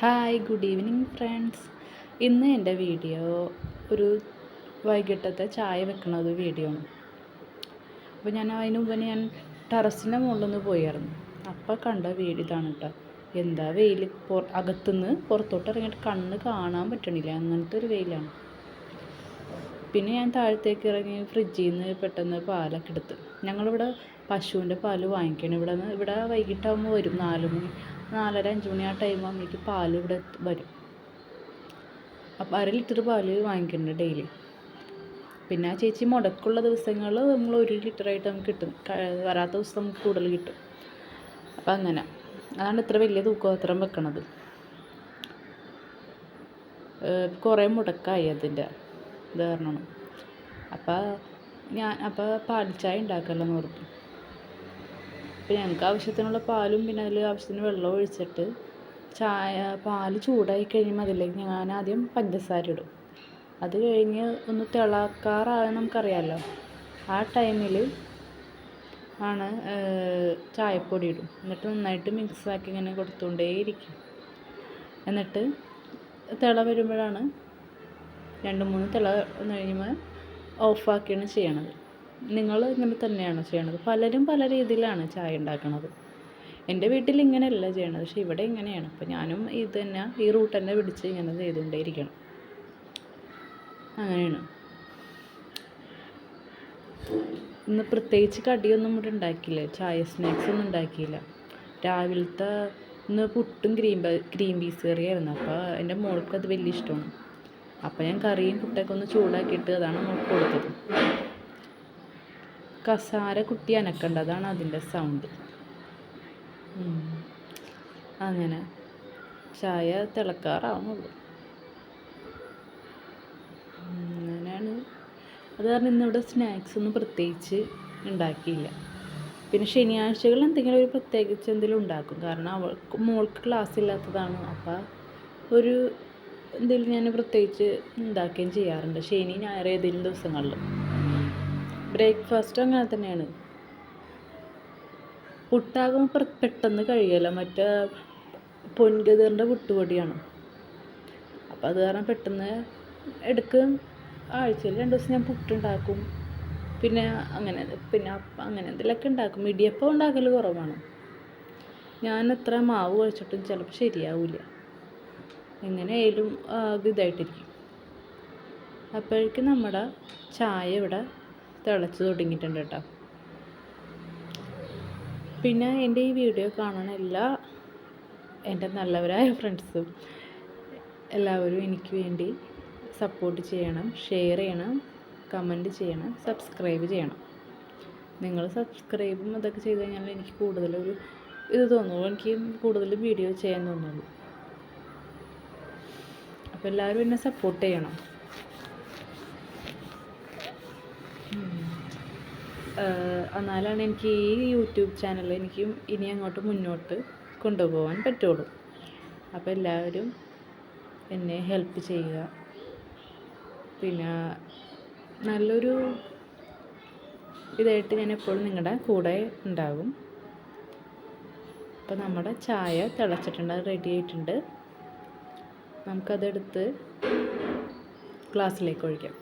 Hi, good evening friends. ഇന്ന് എൻ്റെ video ഒരു വൈകിട്ടത്തെ ചായ വെക്കണ ഒരു വീഡിയോ ആണ്. അപ്പോൾ അതിന് മുമ്പ് ഞാൻ ടെറസിൻ്റെ മുകളിലൊന്ന് പോയായിരുന്നു. അപ്പോൾ കണ്ട വീഡിയോ ഇതാണ് കേട്ടോ. എന്താ വെയിൽ, അകത്തുനിന്ന് പുറത്തോട്ട് ഇറങ്ങിയിട്ട് കണ്ണ് കാണാൻ പറ്റണില്ല, അങ്ങനത്തെ ഒരു വെയിലാണ്. പിന്നെ ഞാൻ താഴത്തേക്ക് ഇറങ്ങി ഫ്രിഡ്ജിൽ നിന്ന് പെട്ടെന്ന് പാലൊക്കെ എടുത്ത്, ഞങ്ങളിവിടെ പശുവിൻ്റെ പാല് വാങ്ങിക്കണം. ഇവിടെ വൈകിട്ടാകുമ്പോൾ വരും, 4 മണി 4:30 5 മണി ആ ടൈം ആകുമ്പോഴേക്ക് പാൽ ഇവിടെ വരും. അപ്പോൾ 1/2 ലിറ്റർ പാല് വാങ്ങിക്കുന്നുണ്ട് ഡെയിലി. പിന്നെ ആ ചേച്ചി മുടക്കുള്ള ദിവസങ്ങൾ നമ്മൾ 1 ലിറ്ററായിട്ട് നമുക്ക് കിട്ടും, വരാത്ത ദിവസം നമുക്ക് കൂടുതൽ കിട്ടും. അപ്പം അങ്ങനെ അതാണ് ഇത്ര വലിയ തൂക്കപാത്രം വെക്കണത്. കുറേ മുടക്കായി അതിൻ്റെ ഇത് കാരണം. അപ്പോൾ പാൽച്ചായ ഉണ്ടാക്കാമല്ലോ എന്ന് ഓർത്തു. അപ്പോൾ ഞങ്ങൾക്ക് ആവശ്യത്തിനുള്ള പാലും പിന്നെ അതിൽ ആവശ്യത്തിന് വെള്ളം ഒഴിച്ചിട്ട് പാൽ ചൂടായി കഴിയുമ്പോൾ അതിലേക്ക് ഞാൻ ആദ്യം പഞ്ചസാര ഇടും. അത് കഴിഞ്ഞ് ഒന്ന് തിളക്കാറാകാൻ നമുക്കറിയാമല്ലോ, ആ ടൈമിൽ ആണ് ചായപ്പൊടി ഇടും. എന്നിട്ട് നന്നായിട്ട് മിക്സാക്കി ഇങ്ങനെ കൊടുത്തുകൊണ്ടേയിരിക്കും. എന്നിട്ട് തിള വരുമ്പോഴാണ് 2-3 തിള കഴിയുമ്പോൾ ഓഫാക്കിയാണ് ചെയ്യണത്. നിങ്ങൾ ഇങ്ങനെ തന്നെയാണ് ചെയ്യണത്? പലരും പല രീതിയിലാണ് ചായ ഉണ്ടാക്കണത്. എൻ്റെ വീട്ടിൽ ഇങ്ങനെയല്ല ചെയ്യണത്, പക്ഷെ ഇവിടെ ഇങ്ങനെയാണ്. അപ്പോൾ ഞാനും ഇത് തന്നെ, ഈ റൂട്ട് തന്നെ പിടിച്ച് ഇങ്ങനെ ചെയ്തുകൊണ്ടേയിരിക്കണം. അങ്ങനെയാണ്. ഇന്ന് പ്രത്യേകിച്ച് കടിയൊന്നും ഇവിടെ ഉണ്ടാക്കിയില്ല, ചായ സ്നാക്സ് ഒന്നും ഉണ്ടാക്കിയില്ല. രാവിലത്തെ ഇന്ന് പുട്ടും ഗ്രീൻ പീസ് കറിയായിരുന്നു. അപ്പോൾ എൻ്റെ മോൾക്ക് അത് വലിയ ഇഷ്ടമാണ്. അപ്പോൾ ഞാൻ കറിയും പുട്ടൊക്കെ ഒന്ന് ചൂടാക്കിയിട്ട് അതാണ് മോൾക്ക് കൊടുത്തത്. കസാര കുട്ടി അനക്കണ്ട, അതാണ് അതിൻ്റെ സൗണ്ട്. അങ്ങനെ ചായ തിളക്കാറാവുന്നുള്ളൂ. അങ്ങനെയാണ്. അത് കാരണം ഇന്നിവിടെ സ്നാക്സ് ഒന്നും പ്രത്യേകിച്ച് ഉണ്ടാക്കിയില്ല. പിന്നെ ശനിയാഴ്ചകൾ എന്തെങ്കിലും ഒരു പ്രത്യേകിച്ച് എന്തെങ്കിലും ഉണ്ടാക്കും, കാരണം മോൾക്ക് ക്ലാസ് ഇല്ലാത്തതാണ്. അപ്പോൾ എന്തെങ്കിലും ഞാൻ പ്രത്യേകിച്ച് ഉണ്ടാക്കുകയും ചെയ്യാറുണ്ട് ശനി ഞായർ ഏതെങ്കിലും ദിവസങ്ങളിൽ. ബ്രേക്ക്ഫാസ്റ്റും അങ്ങനെ തന്നെയാണ്. പുട്ടാകുമ്പോൾ പെട്ടെന്ന് കഴിയുമല്ലോ, മറ്റേ പൊൻകതിറിൻ്റെ പുട്ടുപൊടിയാണ്. അപ്പോൾ അത് കാരണം പെട്ടെന്ന് എടുക്കും. ആഴ്ചയിൽ 2 ദിവസം ഞാൻ പുട്ടുണ്ടാക്കും. പിന്നെ അങ്ങനെ എന്തെങ്കിലുമൊക്കെ ഉണ്ടാക്കും. ഇടിയപ്പം ഉണ്ടാക്കൽ കുറവാണ്. ഞാൻ എത്ര മാവ് കുഴച്ചിട്ടും ചിലപ്പോൾ ശരിയാവില്ല, എങ്ങനെയായാലും ഇതായിട്ടിരിക്കും. അപ്പോഴേക്കും നമ്മുടെ ചായ ഇവിടെ തിളച്ച് തുടങ്ങിയിട്ടുണ്ട് കേട്ടോ. പിന്നെ എൻ്റെ ഈ വീഡിയോ കാണുന്ന എൻ്റെ നല്ലവരായ ഫ്രണ്ട്സും എല്ലാവരും എനിക്ക് വേണ്ടി സപ്പോർട്ട് ചെയ്യണം, ഷെയർ ചെയ്യണം, കമൻറ്റ് ചെയ്യണം, സബ്സ്ക്രൈബ് ചെയ്യണം. നിങ്ങൾ സബ്സ്ക്രൈബും അതൊക്കെ ചെയ്ത് കഴിഞ്ഞാൽ എനിക്ക് കൂടുതലൊരു ഇത് തോന്നുള്ളൂ, എനിക്ക് കൂടുതൽ വീഡിയോ ചെയ്യാൻ തോന്നുള്ളൂ. അപ്പോൾ എല്ലാവരും എന്നെ സപ്പോർട്ട് ചെയ്യണം. എന്നാലാണ് എനിക്ക് ഈ യൂട്യൂബ് ചാനൽ എനിക്കും ഇനി അങ്ങോട്ട് മുന്നോട്ട് കൊണ്ടുപോകാൻ പറ്റുള്ളൂ. അപ്പോൾ എല്ലാവരും എന്നെ ഹെൽപ്പ് ചെയ്യുക. പിന്നെ നല്ലൊരു ഇതായിട്ട് ഞാൻ എപ്പോഴും നിങ്ങളുടെ കൂടെ ഉണ്ടാകും. അപ്പോൾ നമ്മുടെ ചായ തിളച്ചിട്ടുണ്ട്, റെഡി ആയിട്ടുണ്ട്. നമുക്കതെടുത്ത് ഗ്ലാസ്സിലേക്ക് ഒഴിക്കാം.